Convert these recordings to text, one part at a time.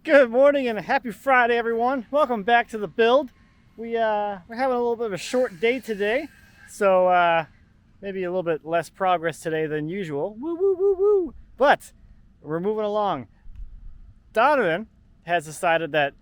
Good morning and happy Friday, everyone. Welcome back to the build. We're having a little bit of a short day today, so maybe a little bit less progress today than usual. Woo, woo, woo, woo. But we're moving along. Donovan has decided that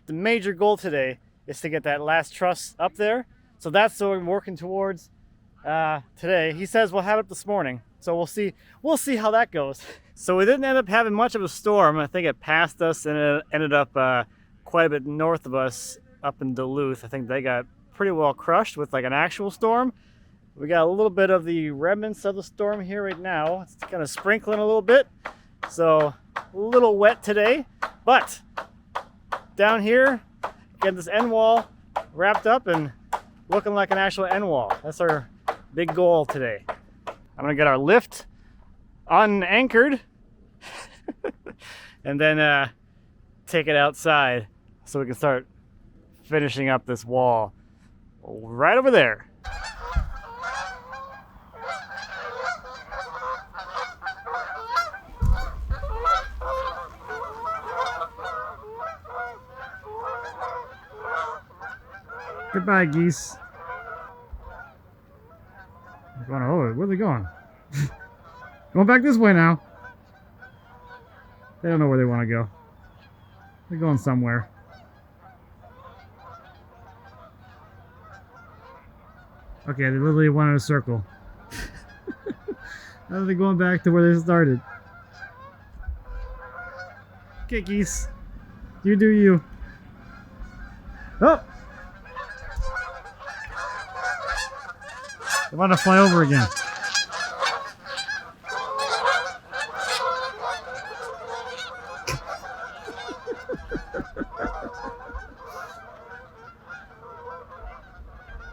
the major goal today is to get that last truss up there. So that's what we're working towards today. He says we'll have it this morning, so we'll see how that goes. So we didn't end up having much of a storm. I think it passed us and it ended up quite a bit north of us up in Duluth. I think they got pretty well crushed with like an actual storm. We got a little bit of the remnants of the storm here right now. It's kind of sprinkling a little bit, so a little wet today. But down here, getting this end wall wrapped up and looking like an actual end wall. That's our big goal today. I'm gonna get our lift unanchored and then take it outside so we can start finishing up this wall right over there. Goodbye, geese. Where are they going? Going back this way now. They don't know where they want to go. They're going somewhere. Okay, they literally went in a circle. Now they're going back to where they started. Okay, geese. You do you. Oh! They want to fly over again.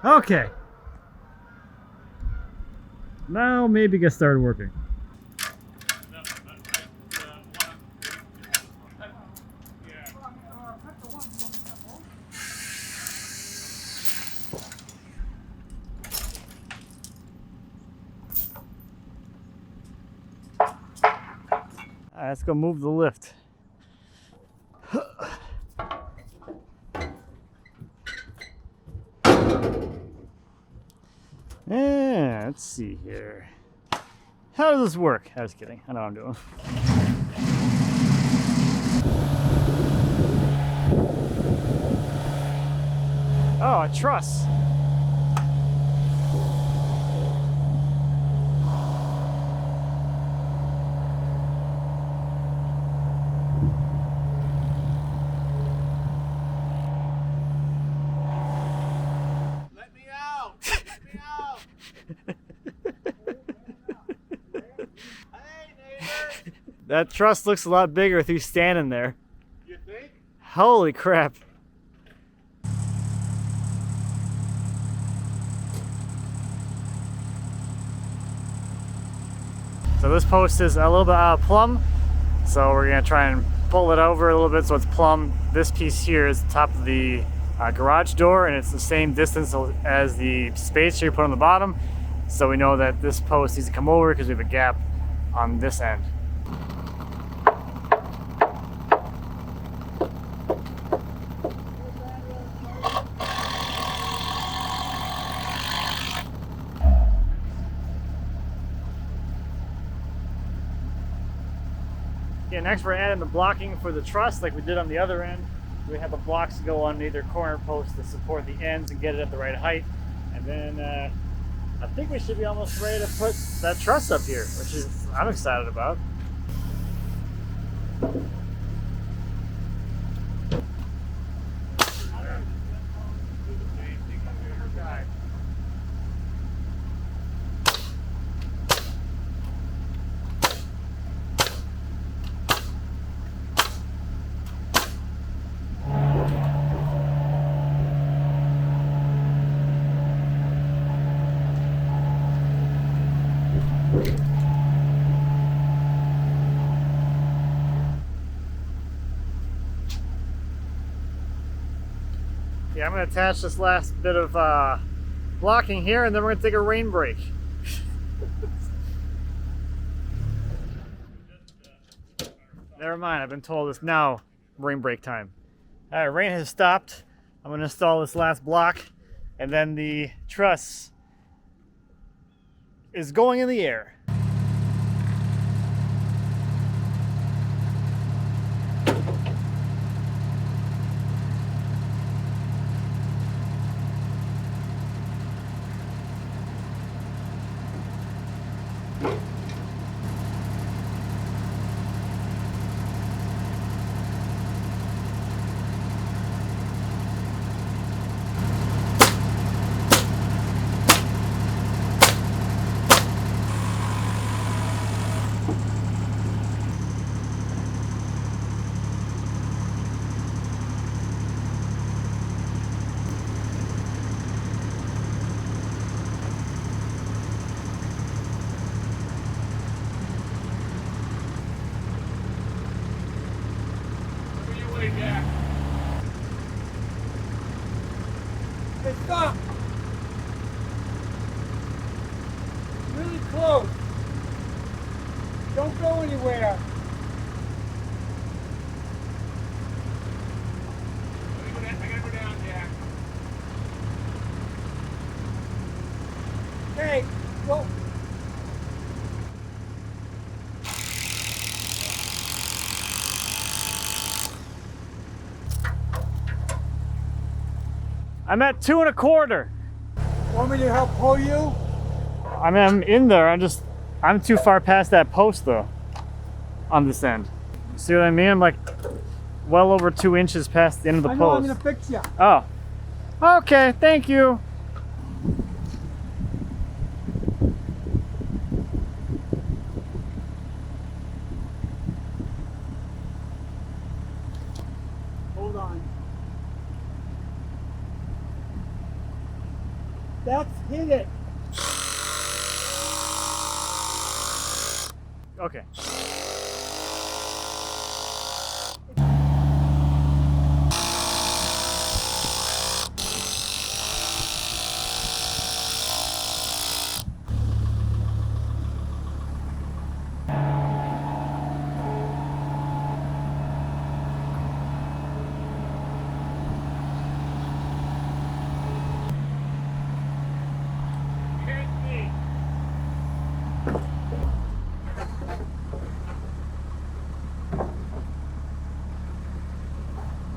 Okay. Now maybe get started working. Alright, let's go move the lift. Yeah, let's see here. How does this work? I was kidding. I know what I'm doing. Oh, a truss. That truss looks a lot bigger with you standing there. You think? Holy crap. So this post is a little bit out of plumb. So we're gonna try and pull it over a little bit so it's plumb. This piece here is the top of the garage door, and it's the same distance as the spacer you put on the bottom. So we know that this post needs to come over because we have a gap on this end. Okay, next we're adding the blocking for the truss like we did on the other end. We have the blocks to go on either corner post to support the ends and get it at the right height. And then I think we should be almost ready to put that truss up here, which is I'm excited about. Yeah, I'm going to attach this last bit of blocking here, and then we're going to take a rain break. Never mind, I've been told it's now rain break time. All right, rain has stopped. I'm gonna install this last block, and then the truss is going in the air. Hey, stop! Really close. Don't go anywhere. I gotta go down, Jack. Okay, go. I'm at 2 1/4. Want me to help pull you? I mean, I'm in there. I'm too far past that post though. On this end. See what I mean? I'm like well over 2 inches past the end of the I know, I'm post. gonna fix you. Oh. Okay, thank you. Hold on. That's hit it. Okay.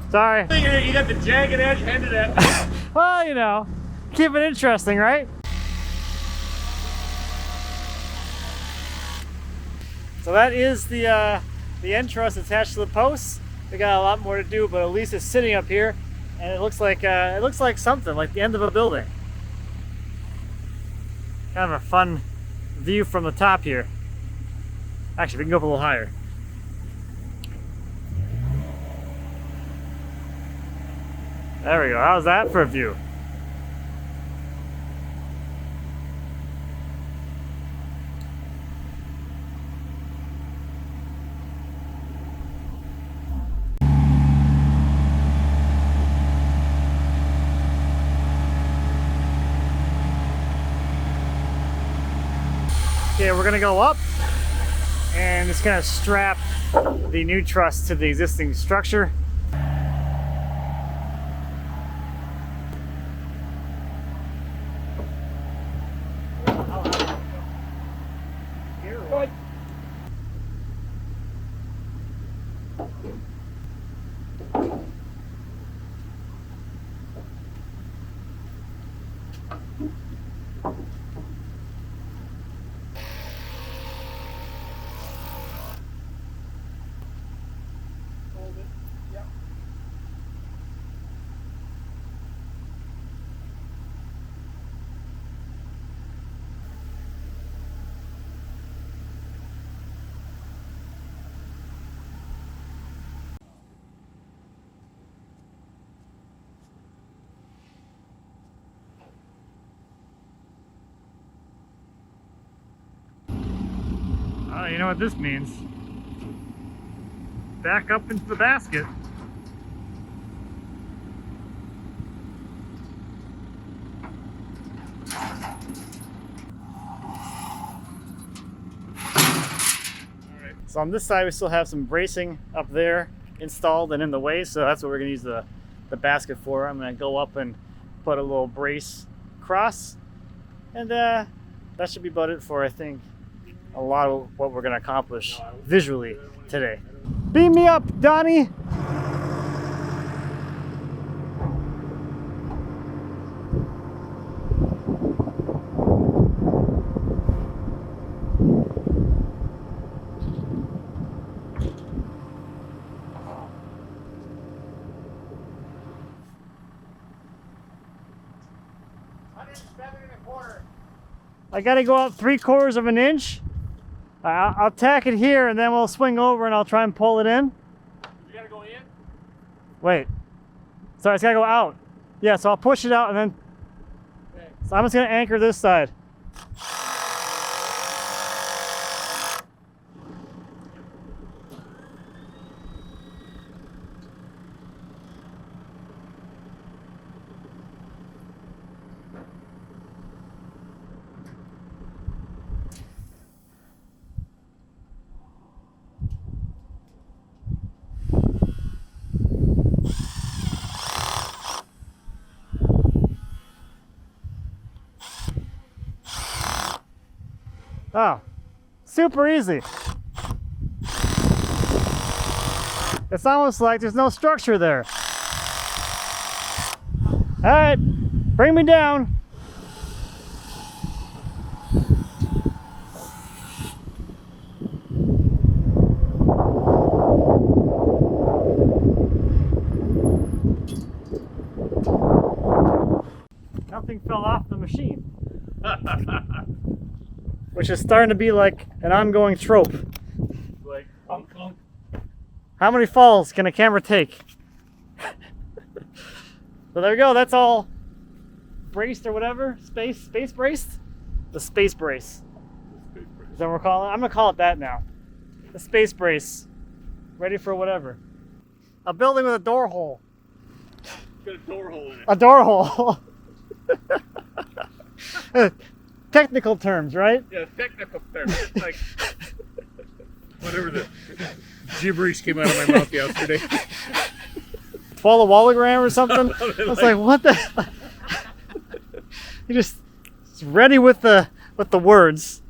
Sorry. You got the jagged edge ended at. Well, you know, keep it interesting, right? So that is the end truss attached to the posts. We got a lot more to do, but at least it's sitting up here, and it looks like something like the end of a building. Kind of a fun view from the top here. Actually, we can go up a little higher. There we go. How's that for a view? Okay, we're gonna go up and just kind of strap the new truss to the existing structure. Good. Hold it. Yep. Oh, you know what this means? Back up into the basket. So on this side we still have some bracing up there installed and in the way, so that's what we're gonna use the basket for. I'm gonna go up and put a little brace across, and that should be about it for, I think, a lot of what we're gonna accomplish visually today. Beam me up, Donnie! I gotta go out 3/4 of an inch. I'll tack it here and then we'll swing over and I'll try and pull it in. You gotta go in? Wait. Sorry, it's gotta go out. Yeah, so I'll push it out and then. Okay. So I'm just gonna anchor this side. Oh, super easy. It's almost like there's no structure there. All right, bring me down. Nothing fell off the machine. Which is starting to be like an ongoing trope. Like, clunk, clunk. How many falls can a camera take? So there we go, that's all braced or whatever. Space braced? The space brace. Is that what we're calling it? I'm gonna call it that now. The space brace. Ready for whatever. A building with a door hole. Got a door hole in it. A door hole. Technical terms, right? Yeah, technical term. It's like whatever the gibberish came out of my mouth yesterday. Follow Wallogram or something? I was like, what the? You're just ready with the words.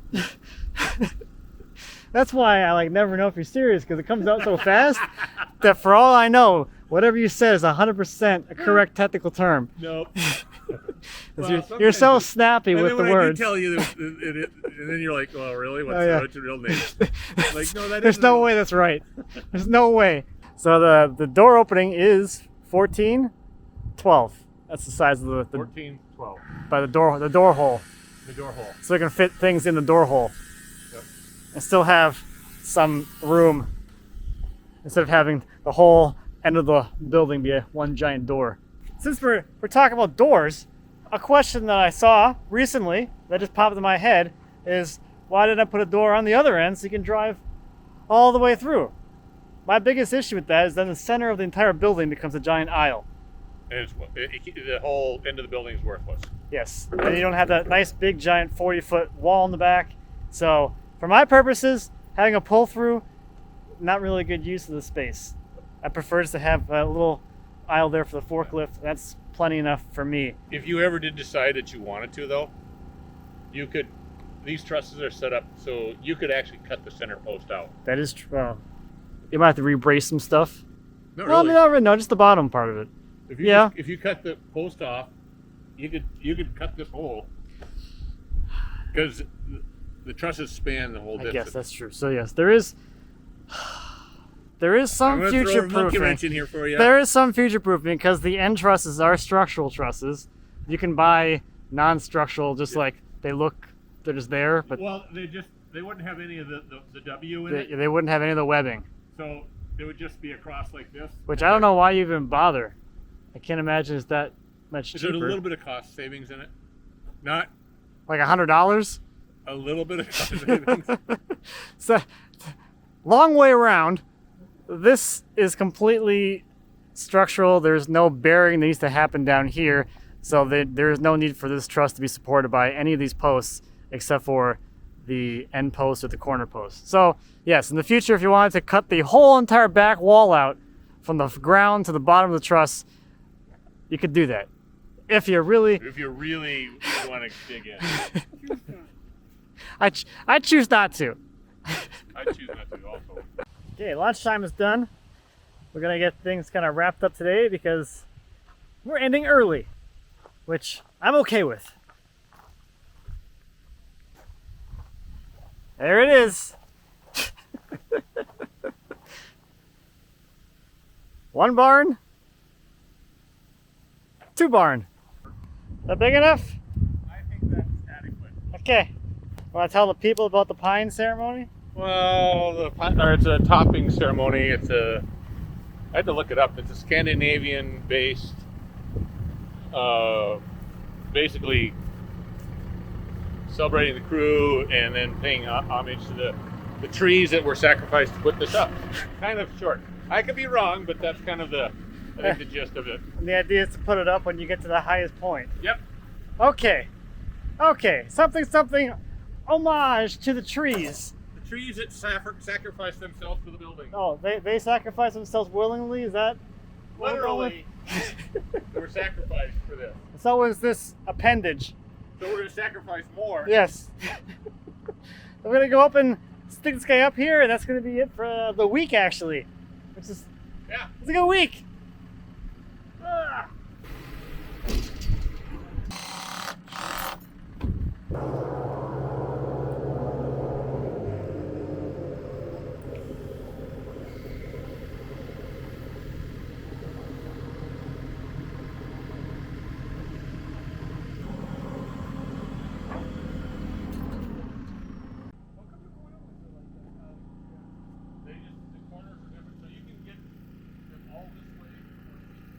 That's why I like never know if you're serious, because it comes out so fast that for all I know, whatever you said is 100% a correct technical term. Nope. Well, you're so snappy with the words. I do tell you, and then you're like, "Oh, really? What's your real name?" Like, no, that There's no way that's right. There's no way. So the door opening is 14, 12. That's the size of the 14, 12. By the door hole. The door hole. So they can fit things in the door hole. Yep. And still have some room instead of having the whole end of the building be one giant door. Since we're talking about doors, a question that I saw recently that just popped in my head is, why didn't I put a door on the other end so you can drive all the way through? My biggest issue with that is then the center of the entire building becomes a giant aisle. And the whole end of the building is worthless. Yes, and you don't have that nice big giant 40-foot wall in the back. So for my purposes, having a pull through, not really a good use of the space. I prefer just to have a little aisle there for the forklift. That's plenty enough for me. If you ever did decide that you wanted to, though, you could. These trusses are set up so you could actually cut the center post out. That is true. Well, you might have to re-brace some stuff. Not Well, really. not really. No, just the bottom part of it. If you cut the post off, you could cut this hole because the trusses span the whole I distance. guess that's true. So yes, there is some I'm gonna future throw a monkey proofing. wrench in here for you. There is some future proofing because the end trusses are structural trusses. You can buy non-structural, just like they look. They're just there, but Well, they wouldn't have any of the W in it, they wouldn't have any of the webbing. so they would just be across like this. Which I don't know why you even bother. I can't imagine it's that much There's cheaper. a little bit of cost savings in it. Not Like $100. a little bit of cost savings. So, long way around. This is completely structural. There's no bearing that needs to happen down here. So there is no need for this truss to be supported by any of these posts except for the end post or the corner post. So yes, in the future, if you wanted to cut the whole entire back wall out, from the ground to the bottom of the truss, you could do that. If you really want to dig in. I choose not to. I choose not to also. Okay, lunchtime is done. We're gonna get things kind of wrapped up today because we're ending early, which I'm okay with. There it is. One barn, two barn. Is that big enough? I think that's adequate. Okay. Want to tell the people about the pine ceremony? Well, it's a topping ceremony. I had to look it up. It's a Scandinavian-based, basically celebrating the crew and then paying homage to the trees that were sacrificed to put this up. Kind of short. I could be wrong, but that's kind of I think the gist of it. And the idea is to put it up when you get to the highest point. Yep. Okay. Something homage to the trees. The trees that sacrifice themselves for the building. Oh, they sacrifice themselves willingly? Is that what we're going Literally, they were sacrificed for this. with? So is this appendage. So we're going to sacrifice more. Yes. We're going to go up and stick this guy up here, and that's going to be it for the week, actually. Which is, Yeah. it's a good week. Ah. The corners are different, so you can get them all this way.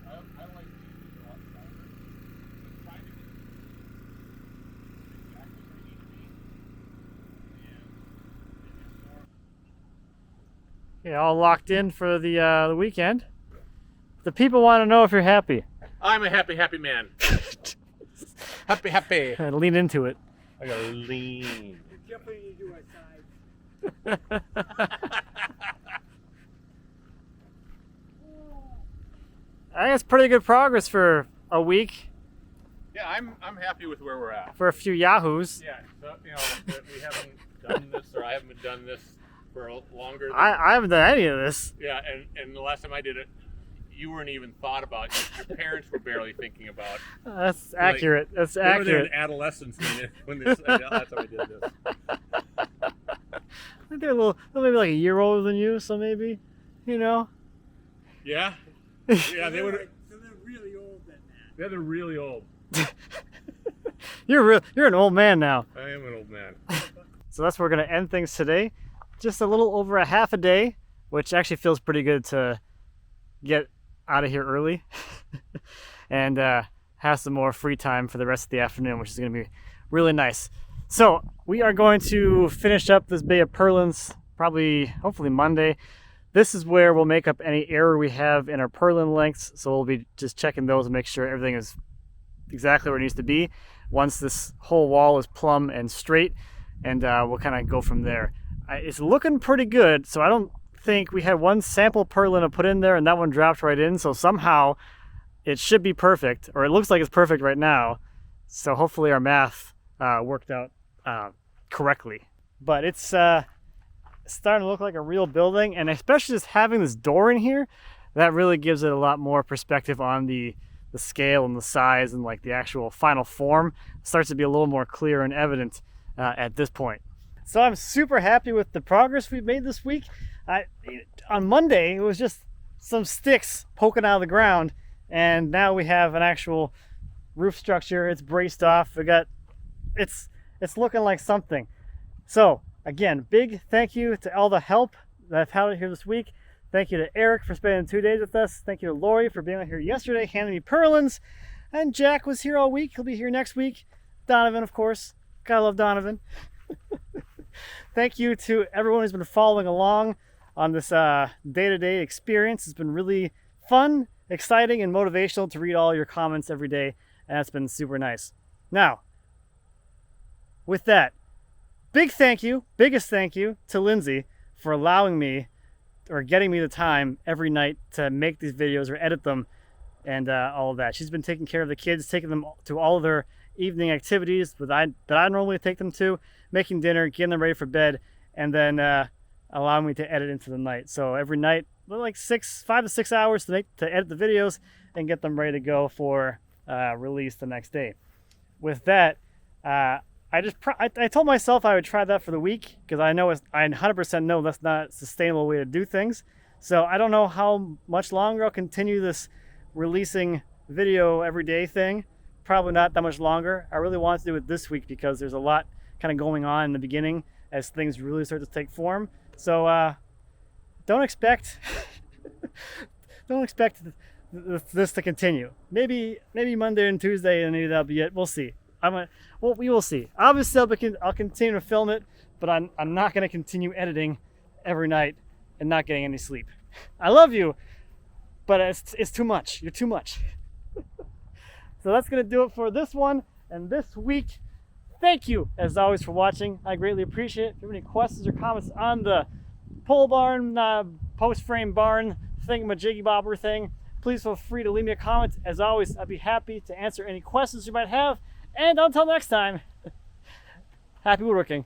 I like these a lot stronger. Just trying to get exactly where they need to be. And it's more. Okay, all locked in for the weekend. The people want to know if you're happy. I'm a happy man. happy. Lean into it. I gotta lean. Except when you do a I think it's pretty good progress for a week Yeah, I'm happy with where we're at. for a few yahoos. Yeah, so, that we haven't done this, or I haven't done this for longer. Than, I haven't done any of this. yeah, and the last time I did it, you weren't even thought about. Your parents were barely thinking about. That's accurate. That's They were there accurate. in adolescence when this. That's how I did this. I think they're maybe like a year older than you, so maybe, Yeah, yeah, they would. So they're really old then, man. Yeah, they're really old. You're an old man now. I am an old man. So that's where we're gonna end things today. Just a little over a half a day, which actually feels pretty good to get out of here early and have some more free time for the rest of the afternoon, which is gonna be really nice. So we are going to finish up this Bay of Purlins hopefully Monday. This is where we'll make up any error we have in our purlin lengths. So we'll be just checking those and make sure everything is exactly where it needs to be once this whole wall is plumb and straight, and we'll kind of go from there. It's looking pretty good, so I don't think we had one sample purlin to put in there and that one dropped right in, so somehow it should be perfect, or it looks like it's perfect right now. So hopefully our math worked out correctly. But it's starting to look like a real building, and especially just having this door in here, that really gives it a lot more perspective on the scale and the size, and like the actual final form starts to be a little more clear and evident at this point. So I'm super happy with the progress we've made this week. On Monday, it was just some sticks poking out of the ground, and now we have an actual roof structure. It's braced off. It's looking like something. So again, big thank you to all the help that I've had here this week. Thank you to Eric for spending 2 days with us. Thank you to Lori for being out here yesterday, handing me purlins. And Jack was here all week. He'll be here next week. Donovan, of course. Gotta love Donovan. Thank you to everyone who's been following along on this day-to-day experience. It's been really fun, exciting, and motivational to read all your comments every day, and it's been super nice. Now, with that, biggest thank you to Lindsay for allowing me or getting me the time every night to make these videos or edit them and all of that. She's been taking care of the kids, taking them to all of their evening activities that I normally take them to, making dinner, getting them ready for bed, and then allowing me to edit into the night. So every night, like 5 to 6 hours to edit the videos and get them ready to go for release the next day. With that, I told myself I would try that for the week because I 100% know that's not a sustainable way to do things. So I don't know how much longer I'll continue this releasing video every day thing. Probably not that much longer. I really want to do it this week because there's a lot kind of going on in the beginning as things really start to take form. So don't expect this to continue. Maybe Monday and Tuesday, and maybe that'll be it. We'll see. We will see. Obviously, I'll continue to film it, but I'm not going to continue editing every night and not getting any sleep. I love you, but it's too much. You're too much. So that's going to do it for this one and this week. Thank you, as always, for watching. I greatly appreciate it. If you have any questions or comments on the pole barn, post frame barn thingamajiggy-bobber thing, please feel free to leave me a comment. As always, I'd be happy to answer any questions you might have. And until next time, happy woodworking.